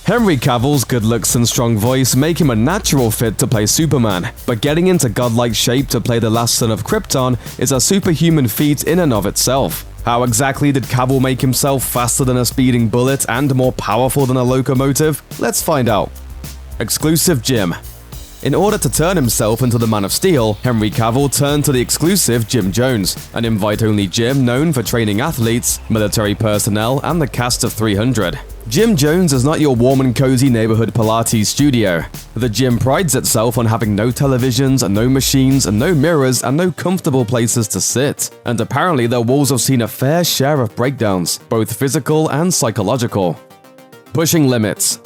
Henry Cavill's good looks and strong voice make him a natural fit to play Superman, but getting into godlike shape to play the last son of Krypton is a superhuman feat in and of itself. How exactly did Cavill make himself faster than a speeding bullet and more powerful than a locomotive? Let's find out. Exclusive gym. In order to turn himself into the Man of Steel, Henry Cavill turned to the exclusive Gym Jones, an invite-only gym known for training athletes, military personnel, and the cast of 300. Gym Jones is not your warm and cozy neighborhood Pilates studio. The gym prides itself on having no televisions, no machines, no mirrors, and no comfortable places to sit. And apparently their walls have seen a fair share of breakdowns, both physical and psychological. Pushing limits.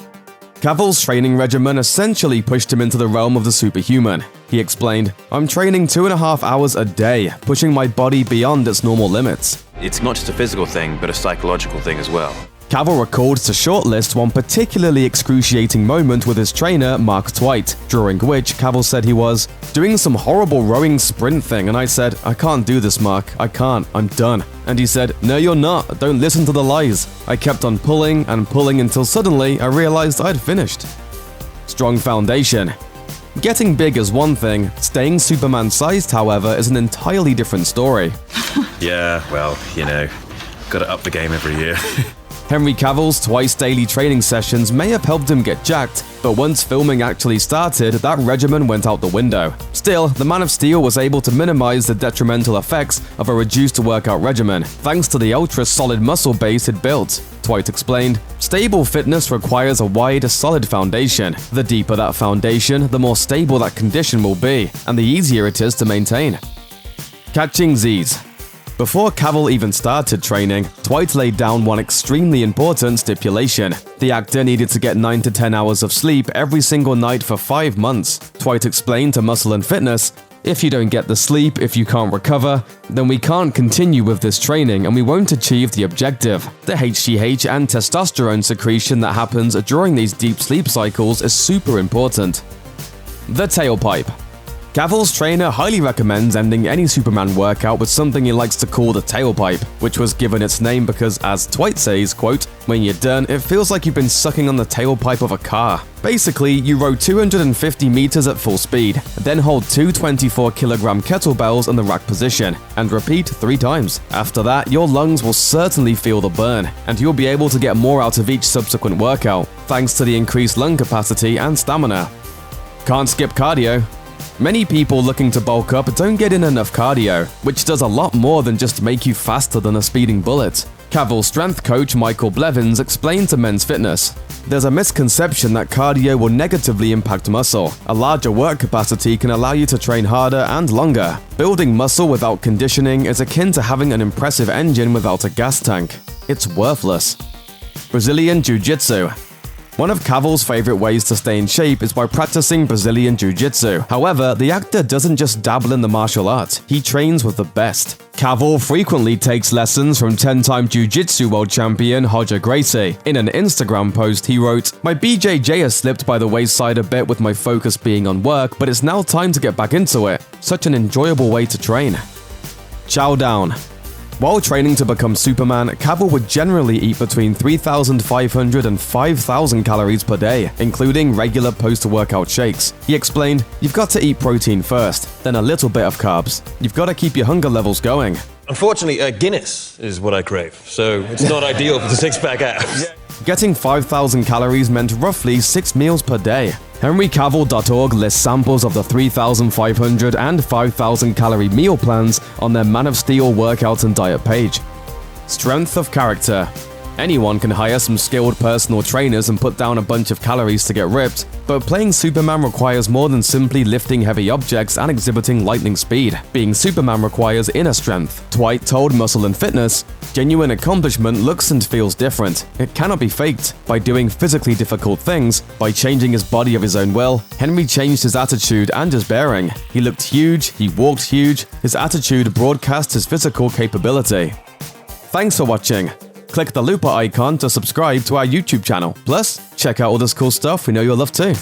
Cavill's training regimen essentially pushed him into the realm of the superhuman. He explained, "I'm training 2.5 hours a day, pushing my body beyond its normal limits." It's not just a physical thing, but a psychological thing as well. Cavill recalled to shortlist one particularly excruciating moment with his trainer, Mark Twight, during which Cavill said he was doing some horrible rowing sprint thing, and I said, "I can't do this, Mark, I can't, I'm done." And he said, "No, you're not, don't listen to the lies." I kept on pulling and pulling until suddenly I realized I'd finished. Strong foundation. Getting big is one thing, staying Superman-sized, however, is an entirely different story. Yeah, well, gotta up the game every year. Henry Cavill's twice daily training sessions may have helped him get jacked, but once filming actually started, that regimen went out the window. Still, the Man of Steel was able to minimize the detrimental effects of a reduced workout regimen, thanks to the ultra-solid muscle base it built. Twight explained, "Stable fitness requires a wide, solid foundation. The deeper that foundation, the more stable that condition will be, and the easier it is to maintain." Catching Z's. Before Cavill even started training, Twight laid down one extremely important stipulation. The actor needed to get 9 to 10 hours of sleep every single night for 5 months. Twight explained to Muscle and Fitness, "If you don't get the sleep, if you can't recover, then we can't continue with this training and we won't achieve the objective. The HGH and testosterone secretion that happens during these deep sleep cycles is super important." The tailpipe. Cavill's trainer highly recommends ending any Superman workout with something he likes to call the tailpipe, which was given its name because, as Twight says, quote, "When you're done, it feels like you've been sucking on the tailpipe of a car." Basically, you row 250 meters at full speed, then hold two 24-kilogram kettlebells in the rack position, and repeat 3 times. After that, your lungs will certainly feel the burn, and you'll be able to get more out of each subsequent workout, thanks to the increased lung capacity and stamina. Can't skip cardio. Many people looking to bulk up don't get in enough cardio, which does a lot more than just make you faster than a speeding bullet. Cavill's strength coach Michael Blevins explained to Men's Fitness, "There's a misconception that cardio will negatively impact muscle. A larger work capacity can allow you to train harder and longer. Building muscle without conditioning is akin to having an impressive engine without a gas tank. It's worthless." Brazilian Jiu-Jitsu. One of Cavill's favorite ways to stay in shape is by practicing Brazilian Jiu-Jitsu. However, the actor doesn't just dabble in the martial art, he trains with the best. Cavill frequently takes lessons from 10-time Jiu-Jitsu world champion Roger Gracie. In an Instagram post, he wrote, "My BJJ has slipped by the wayside a bit with my focus being on work, but it's now time to get back into it. Such an enjoyable way to train." Chow down. While training to become Superman, Cavill would generally eat between 3,500 and 5,000 calories per day, including regular post-workout shakes. He explained, "You've got to eat protein first, then a little bit of carbs. You've got to keep your hunger levels going." Unfortunately, Guinness is what I crave, so it's not ideal for the six-pack abs. Getting 5,000 calories meant roughly 6 meals per day. HenryCavill.org lists samples of the 3,500 and 5,000 calorie meal plans on their Man of Steel workout and diet page. Strength of character. Anyone can hire some skilled personal trainers and put down a bunch of calories to get ripped, but playing Superman requires more than simply lifting heavy objects and exhibiting lightning speed. Being Superman requires inner strength. Twight told Muscle and Fitness, "Genuine accomplishment looks and feels different. It cannot be faked. By doing physically difficult things, by changing his body of his own will, Henry changed his attitude and his bearing. He looked huge, he walked huge, his attitude broadcast his physical capability." Thanks for watching. Click the looper icon to subscribe to our YouTube channel. Plus, check out all this cool stuff we know you'll love too.